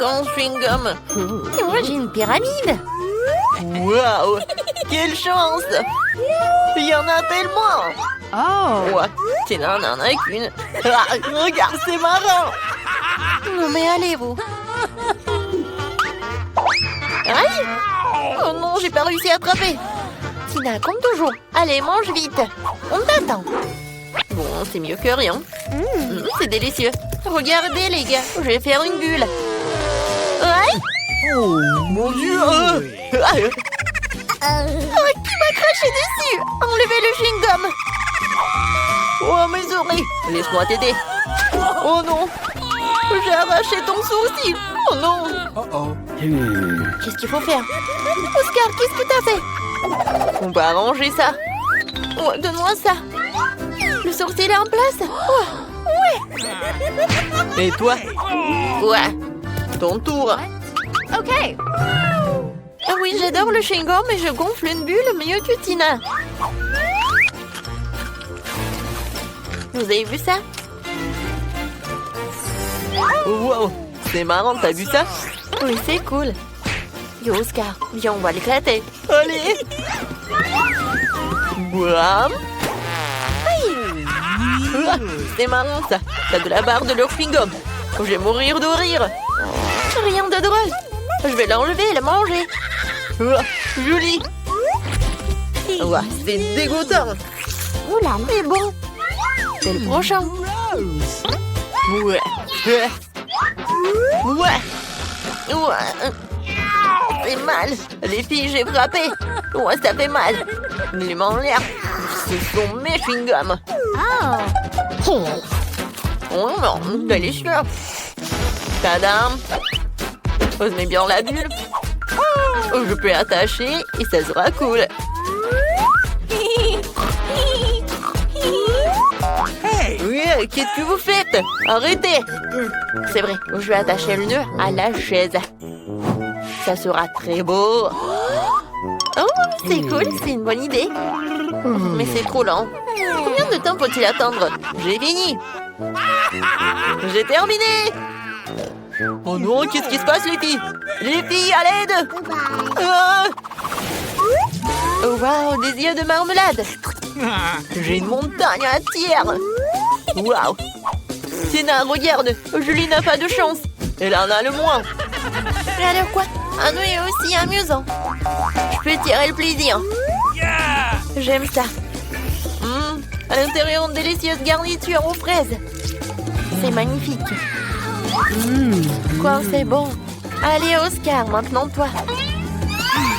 vacances, chewing-gum. Et moi, j'ai une pyramide. Waouh! Quelle chance! Il y en a tellement! Oh. Ouais, Tina n'en a qu'une. Ah, regarde, c'est marrant! Non, mais allez, vous. Aïe! Oh non, j'ai pas réussi à attraper. Tina, comme toujours. Allez, mange vite. On t'attend. Bon, c'est mieux que rien. C'est délicieux. Regardez, les gars. Je vais faire une bulle. Aïe! Oh, mon Dieu! Qui m'a craché dessus? Enlevez le chewing-gum. Oh, mes oreilles! Laisse-moi t'aider. Oh non! J'ai arraché ton sourcil! Oh non! Qu'est-ce qu'il faut faire? Oscar, qu'est-ce que t'as fait? On va arranger ça. Oh, donne-moi ça. Le sourcil est en place. Oh, ouais. Et toi? Quoi? Ton tour. Ok. Ah oui, j'adore le chewing-gum et je gonfle une bulle mieux que Tina. Vous avez vu ça? Wow! C'est marrant, t'as vu ça? Oui, c'est cool. Yo, Oscar, viens, on va l'éclater. Allez! Bouam! Ah, c'est marrant ça! T'as de la barre de leur chewing-gum! Je vais mourir de rire! Rien de drôle. Je vais l'enlever et le manger. Ah, joli! Ouais, c'est dégoûtant! Oula, mais bon. C'est le prochain. Ouais! Ouais! Ouais! C'est mal! Les filles, j'ai frappé! Ouais, ça fait mal! Les mains en l'air! Ce sont mes chewing-gums! Oh non, délicieux! Tadam! Je mets bien la bulle! Je peux attacher et ça sera cool! Oui, qu'est-ce que vous faites? Arrêtez! C'est vrai, je vais attacher le nœud à la chaise. Ça sera très beau! Oh, c'est cool, c'est une bonne idée. Mais c'est trop lent! Combien de temps faut-il attendre? J'ai fini! J'ai terminé! Oh non, qu'est-ce qui se passe, les filles? Les filles, à l'aide! Ah! Oh, waouh, des yeux de marmelade. J'ai une montagne à tiers! Waouh! Tina, regarde! Julie n'a pas de chance! Elle en a le moins! Alors quoi? Un nœud est aussi amusant. Je peux tirer le plaisir! J'aime ça. À l'intérieur, une délicieuse garniture aux fraises! C'est magnifique. Quoi, c'est bon. Allez, Oscar, maintenant toi.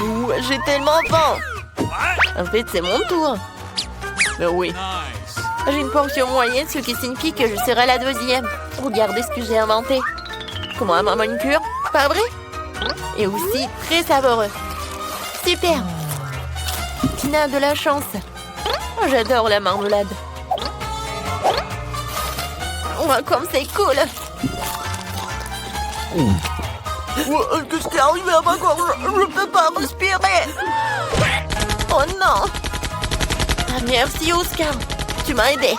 Ouh, j'ai tellement faim! En fait, c'est mon tour! Mais oui! J'ai une portion moyenne, ce qui signifie que je serai la deuxième. Regardez ce que j'ai inventé. Comment ma manucure? Pas vrai? Et aussi très savoureux. Super. Tina a de la chance. Oh, j'adore la marmelade! Oh, comme c'est cool. Qu'est-ce qui est arrivé à ma gorge? Je ne peux pas respirer! Oh non! Ah, merci, Oscar. Tu m'as aidé.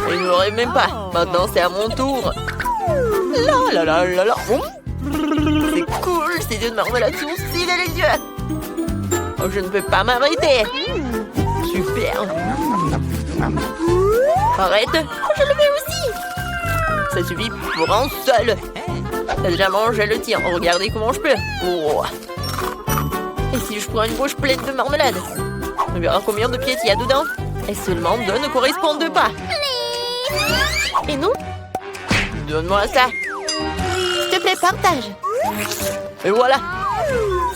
Il n'aurait même pas. Maintenant, c'est à mon tour. La la la la la. C'est cool, ces yeux de marmelade sont si délicieux. Oh, je ne peux pas m'arrêter. Super. Arrête. Je le fais aussi. Ça suffit pour un seul. T'as déjà mangé le tien. Regardez comment je peux. Oh. Et si je prends une bouche pleine de marmelade? On verra combien de pièces il y a dedans. Et seulement deux ne correspondent pas. Et non? Donne-moi ça. S'il te plaît, partage. Et voilà.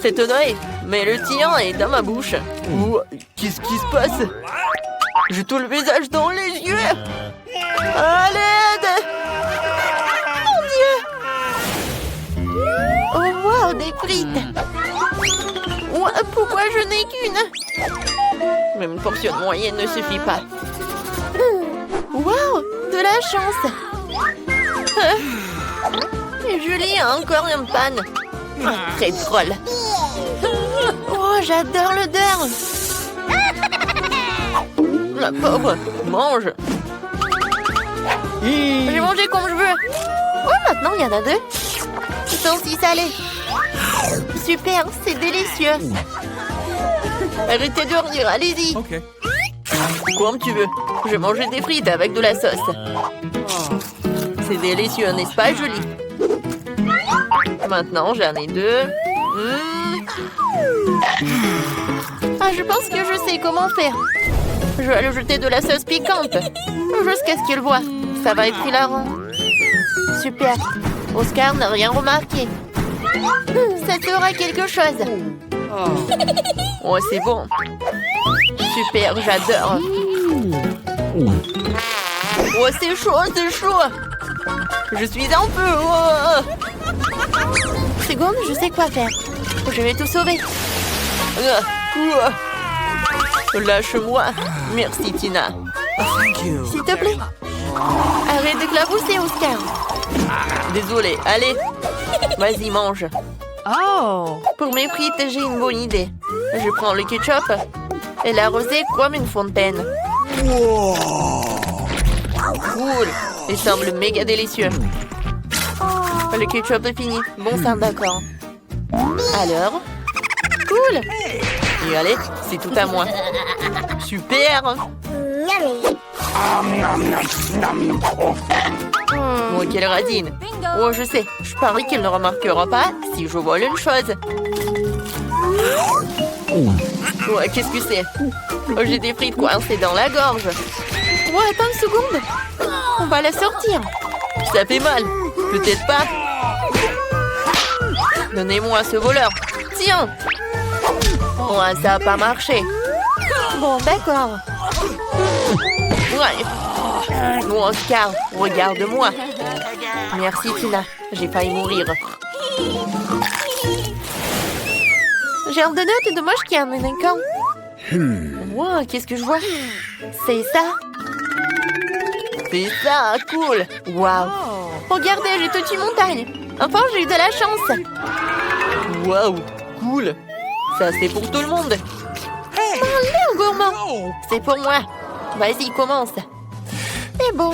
C'est honoré. Mais le tien est dans ma bouche. Oh, qu'est-ce qui se passe? J'ai tout le visage dans les yeux. À l'aide! Mon Dieu! Oh, wow, des frites. Ouais, pourquoi je n'ai qu'une? Même une portion moyenne ne suffit pas. Wow, de la chance. Et Julie a encore une panne. Très drôle. Oh, j'adore l'odeur. La pauvre, mange. J'ai mangé comme je veux. Oh, maintenant, il y en a 2. Ils sont aussi salés. Super, c'est délicieux. Arrêtez de rire, allez-y. Comme tu veux. Je vais manger des frites avec de la sauce. C'est délicieux, n'est-ce pas, Julie? Maintenant, j'en ai 2. Ah, je pense que je sais comment faire. Je vais aller jeter de la sauce piquante. Jusqu'à ce qu'il voie. Ça va être hilarant. Super. Oscar n'a rien remarqué. Ça sera quelque chose. Oh, c'est bon. Super, j'adore. Oh, c'est chaud, c'est chaud. Je suis en feu. Oh. Seconde, je sais quoi faire. Je vais tout sauver. Lâche-moi. Merci, Tina. S'il te plaît. Arrête de clabousser, Oscar. Désolé, allez. Vas-y, mange. Oh. Pour mes frites, j'ai une bonne idée. Je prends le ketchup et l'arroser comme une fontaine. Cool. Il semble méga délicieux. Le ketchup est fini. Bon sang, d'accord. Alors? Cool. Et allez, c'est tout à moi. Super. Oh, quelle radine. Oh, je sais. Je parie qu'il ne remarquera pas si je vole une chose. Ouais, qu'est-ce que c'est? Oh, j'ai des frites coincées dans la gorge. Ouais, attends une seconde. On va la sortir. Ça fait mal. Peut-être pas. Donnez-moi ce voleur. Tiens. Ouais, ça n'a pas marché. Bon, d'accord. Ouais. Bon, Oscar, regarde-moi. Merci, Tina. J'ai failli mourir. J'ai un donut de moche qui est un délinquant. Wow, qu'est-ce que je vois? C'est ça. C'est ça, cool. Waouh. Regardez, j'ai toute une montagne. Enfin, j'ai eu de la chance. Waouh, cool. Ça, c'est pour tout le monde. Un gourmand. C'est pour moi. Vas-y, commence. C'est bon.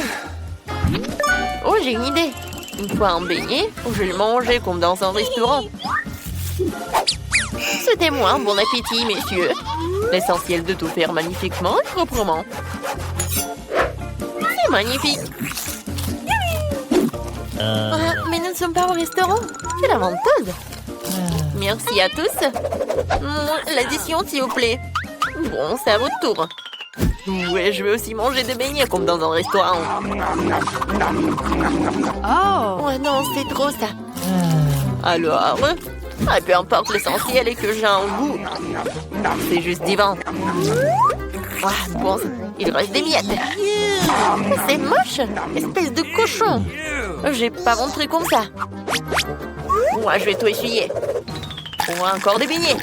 Oh, j'ai une idée. Une fois un beignet, je vais le manger comme dans un restaurant. Souhaitez-moi un bon appétit, messieurs. L'essentiel de tout faire magnifiquement et proprement. C'est magnifique. Ah, mais nous ne sommes pas au restaurant. C'est la menteuse. Merci à tous. L'addition, s'il vous plaît. Bon, c'est à votre tour. Ouais, je vais aussi manger des beignets comme dans un restaurant. Oh non, c'est trop ça. Alors, peu importe, l'essentiel est que j'ai un goût. C'est juste divin. Ah, bon, il reste des miettes. C'est moche, espèce de cochon. J'ai pas montré comme ça. Moi, je vais tout essuyer. Encore des beignets.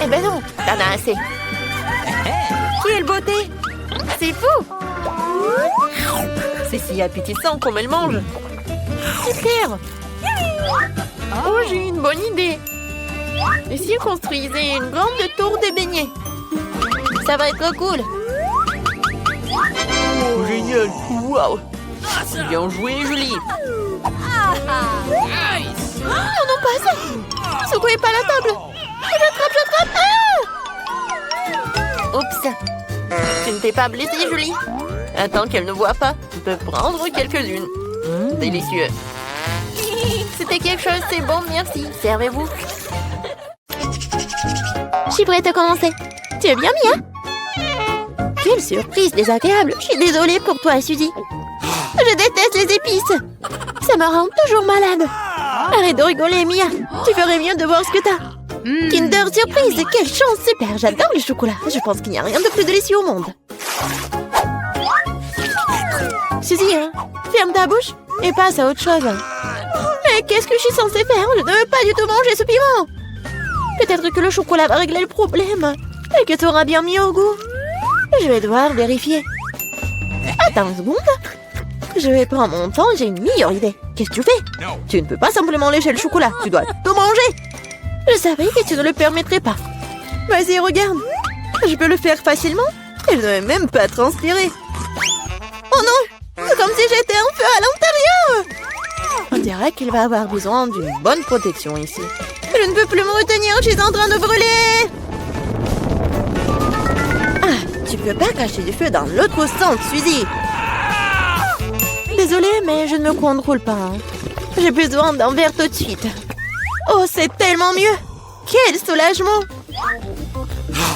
Eh ben non, T'en as assez. quelle beauté. C'est fou. C'est si appétissant comme elle mange. Super. Oh, j'ai eu une bonne idée. Et si on construisait une grande tour de beignets? Ça va être cool. Oh, génial. Waouh. Bien joué, Julie. Oh non, pas ça. Secouez pas la table. J'attrape. Oups. Tu ne t'es pas blessée, Julie? Attends qu'elle ne voit pas. Tu peux prendre quelques-unes. Délicieux. C'était quelque chose, c'est bon, merci. Servez-vous. Je suis prête à commencer. Tu es bien, Mia? Quelle surprise désagréable. Je suis désolée pour toi, Suzy. Je déteste les épices. Ça me rend toujours malade. Arrête de rigoler, Mia. Tu ferais mieux de voir ce que t'as. Kinder Surprise, quelle chance, super. J'adore le chocolat. Je pense qu'il n'y a rien de plus délicieux au monde. Suzy, ferme ta bouche et passe à autre chose. Mais qu'est-ce que je suis censée faire? Je ne veux pas du tout manger ce piment. Peut-être que le chocolat va régler le problème et que tu auras bien mis au goût. Je vais devoir vérifier. Attends une seconde. Je vais prendre mon temps, j'ai une meilleure idée. Qu'est-ce que tu fais? Tu ne peux pas simplement lécher le chocolat, tu dois tout manger. Je savais que tu ne le permettrais pas. Vas-y, regarde. Je peux le faire facilement et je ne vais même pas transpirer. Oh non! C'est comme si j'étais un feu à l'intérieur. On dirait qu'il va avoir besoin d'une bonne protection ici. Je ne peux plus me retenir, je suis en train de brûler. Ah, tu peux pas cacher du feu dans l'autre sens, Suzy. Désolée, mais je ne me contrôle pas. Hein. J'ai besoin d'un verre tout de suite. Oh, c'est tellement mieux. Quel soulagement.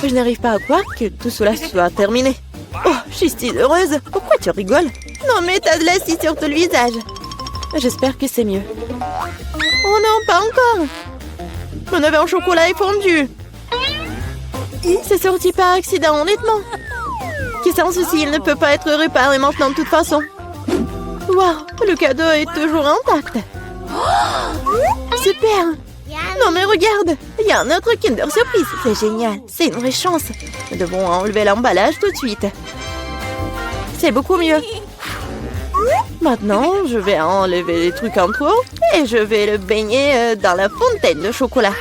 Je n'arrive pas à croire que tout cela soit terminé. Oh, je suis si heureuse. Pourquoi tu rigoles? Non, mais t'as de l'acide sur tout le visage. J'espère que c'est mieux. Oh non, pas encore. Mon œuf en chocolat est fondu. C'est sorti par accident, honnêtement. Qui sans souci, il ne peut pas être réparé maintenant de toute façon. Waouh, le cadeau est toujours intact. Super. Non mais regarde, il y a un autre Kinder Surprise. C'est génial, c'est une vraie chance. Nous devons enlever l'emballage tout de suite. C'est beaucoup mieux. Maintenant, je vais enlever les trucs en trop et je vais le baigner dans la fontaine de chocolat.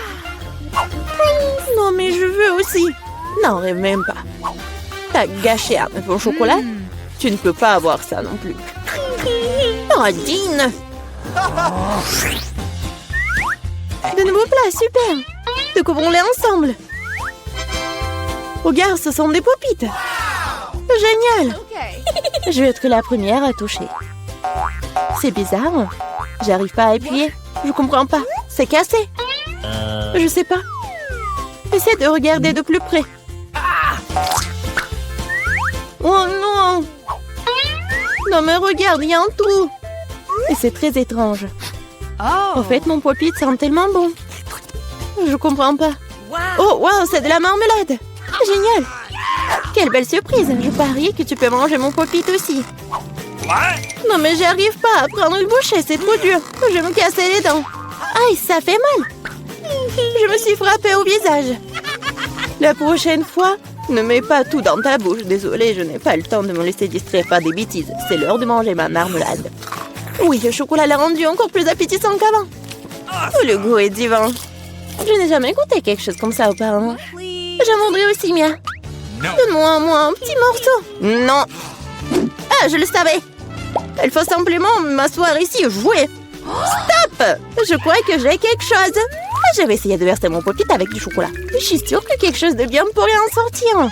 Non mais je veux aussi. Non, rêve même pas. T'as gâché un œuf au chocolat? Tu ne peux pas avoir ça non plus. Oh, Dean! De nouveaux plats, super! Découvrons-les ensemble. Regarde, ce sont des popites. Génial! Je vais être la première à toucher. C'est bizarre. J'arrive pas à appuyer. Je comprends pas. C'est cassé. Je sais pas. Essaie de regarder de plus près. Oh non! Non mais regarde, il y a un trou. Et c'est très étrange. En fait, mon pop-it sent tellement bon. Je comprends pas. Oh, wow, c'est de la marmelade. Génial. Quelle belle surprise. Je parie que tu peux manger mon pop-it aussi. Non mais j'arrive pas à prendre une bouchée, c'est trop dur. Je vais me casser les dents. Aïe, ça fait mal. Je me suis frappée au visage. La prochaine fois, ne mets pas tout dans ta bouche. Désolée, je n'ai pas le temps de me laisser distraire par des bêtises. C'est l'heure de manger ma marmelade. Oui, le chocolat l'a rendu encore plus appétissant qu'avant. Oh, le goût est divin. Je n'ai jamais goûté quelque chose comme ça auparavant. J'en voudrais aussi, Mia. Donne-moi un petit morceau. Non. Ah, je le savais. Il faut simplement m'asseoir ici et jouer. Stop! Je crois que j'ai quelque chose. Je vais essayer de verser mon pop-it avec du chocolat. Je suis sûre que quelque chose de bien pourrait en sortir.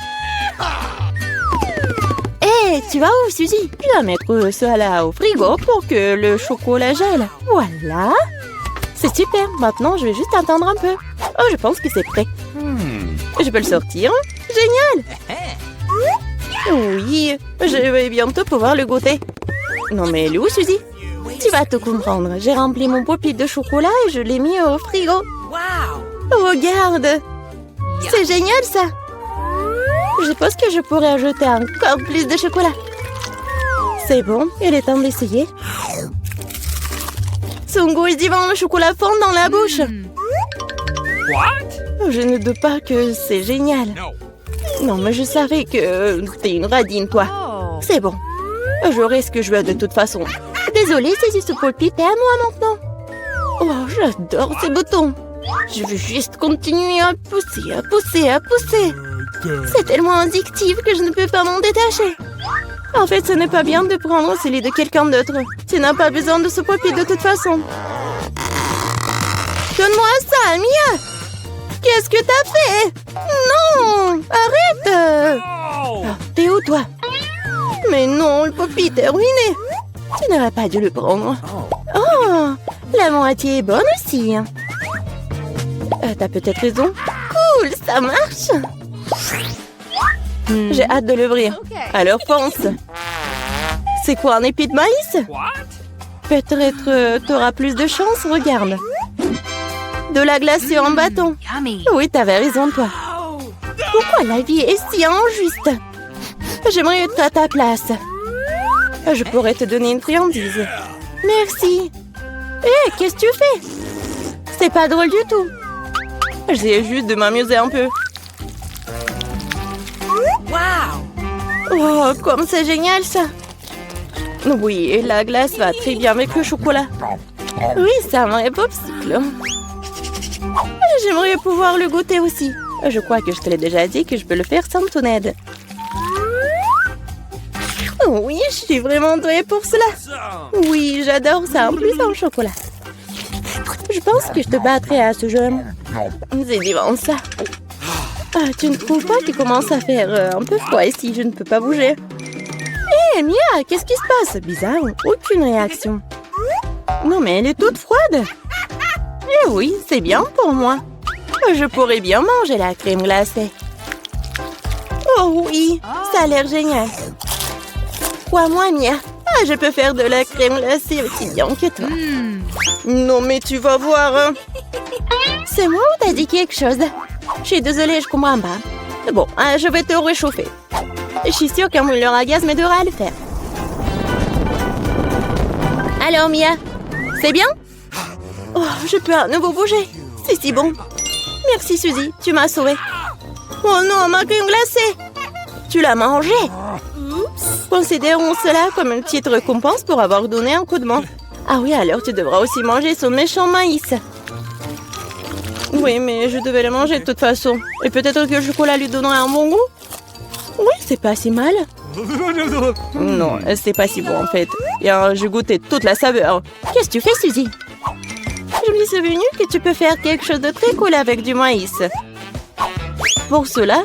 Hé, tu vas où, Suzy? Je vais mettre cela au frigo pour que le chocolat gèle. Voilà. C'est super. Maintenant, je vais juste attendre un peu. Oh, je pense que c'est prêt. Je peux le sortir. Génial. Oui, je vais bientôt pouvoir le goûter. Non mais elle est où, Suzy? Tu vas tout comprendre. J'ai rempli mon pop-it de chocolat et je l'ai mis au frigo. Regarde. C'est génial, ça. Je pense que je pourrais ajouter encore plus de chocolat. C'est bon, il est temps d'essayer. Son goût est divin, le chocolat fond dans la bouche. Je ne doute pas que c'est génial. Non, mais je savais que t'es une radine, toi. C'est bon. J'aurai ce que je veux de toute façon. Désolée, c'est ce pop-it est à moi maintenant. Oh, j'adore ces boutons. Je veux juste continuer à pousser, à pousser, à pousser. C'est tellement addictif que je ne peux pas m'en détacher. En fait, ce n'est pas bien de prendre celui de quelqu'un d'autre. Tu n'as pas besoin de ce pop-it de toute façon. Donne-moi ça, Mia. Qu'est-ce que t'as fait? Non! Arrête! Oh, t'es où, toi? Mais non, le pop-it est ruiné. Tu n'aurais pas dû le prendre. Oh, la moitié est bonne aussi. T'as peut-être raison. Cool, ça marche. J'ai hâte de l'ouvrir. Alors pense. C'est quoi, un épi de maïs? Peut-être t'auras plus de chance, regarde. De la glace sur un bâton. Oui, t'avais raison, toi. Pourquoi la vie est si injuste? J'aimerais être à ta place. Je pourrais te donner une friandise. Merci. Hé, qu'est-ce que tu fais? C'est pas drôle du tout. J'essaie juste de m'amuser un peu. Oh, comme c'est génial, ça. Oui, la glace va très bien avec le chocolat. Oui, c'est un vrai popsicle. J'aimerais pouvoir le goûter aussi. Je crois que je te l'ai déjà dit que je peux le faire sans ton aide. Oh oui, je suis vraiment douée pour cela. Oui, j'adore ça, en plus en chocolat. Je pense que je te battrai à ce jeu. C'est divin ça. Ah, tu ne trouves pas qu'il commence à faire un peu froid ici, je ne peux pas bouger. Hé, Mia, qu'est-ce qui se passe? Bizarre, aucune réaction. Non, mais elle est toute froide. Eh oui, c'est bien pour moi. Je pourrais bien manger la crème glacée. Oh oui, ça a l'air génial. Crois-moi, Mia. Ah, je peux faire de la crème glacée aussi bien que toi. Non, mais tu vas voir. Hein. C'est moi ou t'as dit quelque chose? Je suis désolée, je comprends pas. Bon, je vais te réchauffer. Je suis sûre qu'un mouleur à gaz m'aidera à le faire. Alors, Mia, c'est bien? Oh, je peux à nouveau bouger. C'est si bon. Merci, Suzy, tu m'as sauvée. Oh non, ma crème glacée! Tu l'as mangée? Considérons cela comme une petite récompense pour avoir donné un coup de main. Ah oui, alors tu devras aussi manger ce méchant maïs. Oui, mais je devais le manger de toute façon. Et peut-être que le chocolat lui donnerait un bon goût? Oui, c'est pas si mal. Non, c'est pas si bon en fait. J'ai goûté toute la saveur. Qu'est-ce que tu fais, Suzy? Je me suis souvenu que tu peux faire quelque chose de très cool avec du maïs. Pour cela,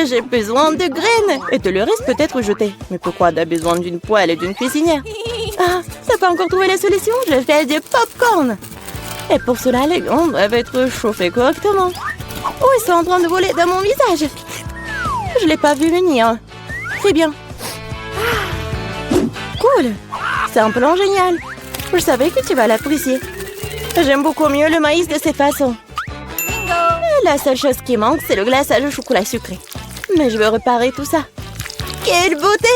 j'ai besoin de graines. Et te le reste peut-être jeté. Mais pourquoi t'as besoin d'une poêle et d'une cuisinière? Ah, t'as pas encore trouvé la solution? Je fais du popcorn. Et pour cela, les grains doivent être chauffés correctement. Oh, ils sont en train de voler dans mon visage. Je l'ai pas vu venir. Très bien. Cool. C'est un plan génial. Je savais que tu vas l'apprécier. J'aime beaucoup mieux le maïs de cette façon. La seule chose qui manque, c'est le glaçage au chocolat sucré. Mais je veux réparer tout ça. Quelle beauté!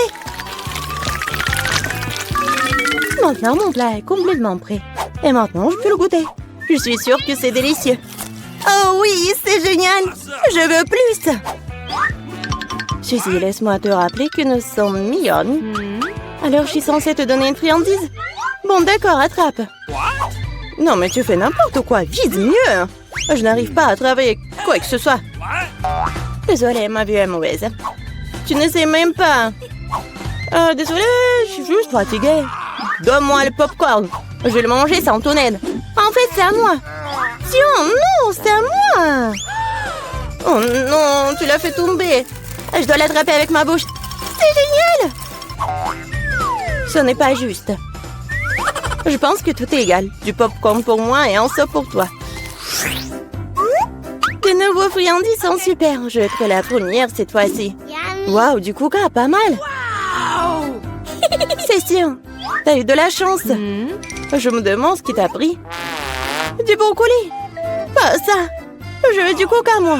Maintenant, mon plat est complètement prêt. Et maintenant, je peux le goûter. Je suis sûre que c'est délicieux. Oh oui, c'est génial! Je veux plus! Suzy, laisse-moi te rappeler que nous sommes mignonnes. Alors, je suis censée te donner une friandise? Bon, d'accord, attrape. Non, mais tu fais n'importe quoi. Vise mieux! Je n'arrive pas à travailler quoi que ce soit. Désolée, ma vue est mauvaise. Tu ne sais même pas. Désolée, je suis juste fatiguée. Donne-moi le popcorn. Je vais le manger sans ton aide. En fait, c'est à moi. Tiens, non, c'est à moi. Oh non, tu l'as fait tomber. Je dois l'attraper avec ma bouche. C'est génial. Ce n'est pas juste. Je pense que tout est égal. Du popcorn pour moi et un seau pour toi. Tes nouveaux friandises sont super. Je vais être la première cette fois-ci. Waouh, du coca, pas mal. C'est sûr. T'as eu de la chance. Je me demande ce qui t'a pris. Du brocoli. Pas ça. Je veux du coca, moi.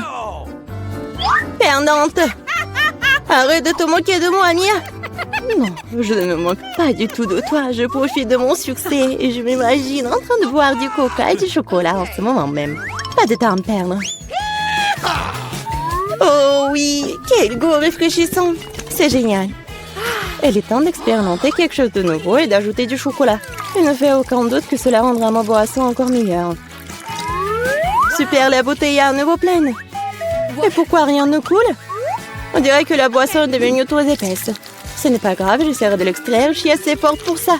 Perdante. Arrête de te moquer de moi, Mia. Non, je ne me moque pas du tout de toi. Je profite de mon succès et je m'imagine en train de boire du coca et du chocolat en ce moment même. Pas de temps à me perdre. Oh oui, quel goût rafraîchissant. C'est génial. Il est temps d'expérimenter quelque chose de nouveau et d'ajouter du chocolat. Il ne fait aucun doute que cela rendra ma boisson encore meilleure. Super, la bouteille est à nouveau pleine. Et pourquoi rien ne coule? On dirait que la boisson est devenue trop épaisse. Ce n'est pas grave, j'essaierai de l'extraire. Je suis assez forte pour ça.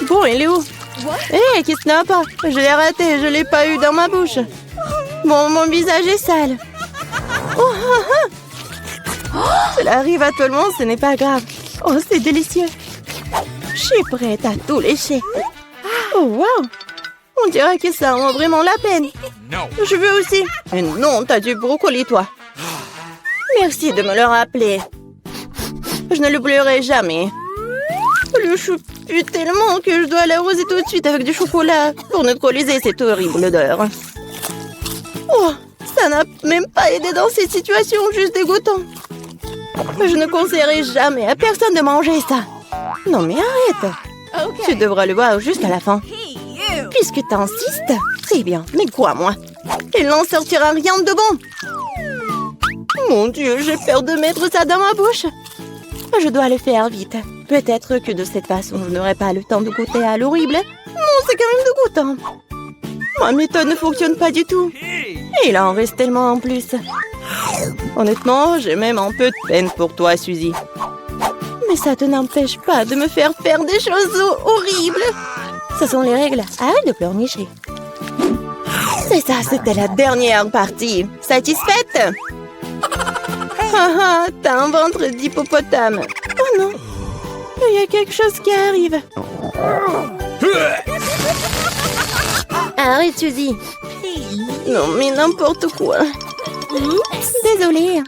Bon, il est où? Hé, qu'est-ce qu'il n'y a pas? Je l'ai raté, je ne l'ai pas eu dans ma bouche. Bon, mon visage est sale. Oh, cela arrive à tout le monde, ce n'est pas grave. Oh, c'est délicieux. Je suis prête à tout lécher. Oh, wow. On dirait que ça en vaut vraiment la peine. Je veux aussi. Mais non, t'as du brocoli, toi. Merci de me le rappeler. Je ne l'oublierai jamais. Le chou pue tellement que je dois l'arroser tout de suite avec du chocolat pour neutraliser cette horrible odeur. Oh, ça n'a même pas aidé dans cette situation juste dégoûtante. Je ne conseillerais jamais à personne de manger ça. Non mais arrête. Tu devras le voir jusqu'à la fin. Puisque t'insistes, c'est bien, mais crois-moi, il n'en sortira rien de bon. Mon Dieu, j'ai peur de mettre ça dans ma bouche. Je dois le faire vite. Peut-être que de cette façon, je n'aurai pas le temps de goûter à l'horrible. Non, c'est quand même dégoûtant. Ma méthode ne fonctionne pas du tout. Et il en reste tellement en plus. Honnêtement, j'ai même un peu de peine pour toi, Suzy. Mais ça te n'empêche pas de me faire faire des choses horribles. Ce sont les règles. Arrête de pleurnicher. C'est ça, c'était la dernière partie. Satisfaite? Ah, t'as un ventre d'hippopotame. Oh non, il y a quelque chose qui arrive. Arrête, Suzy. Non, mais n'importe quoi. Désolée.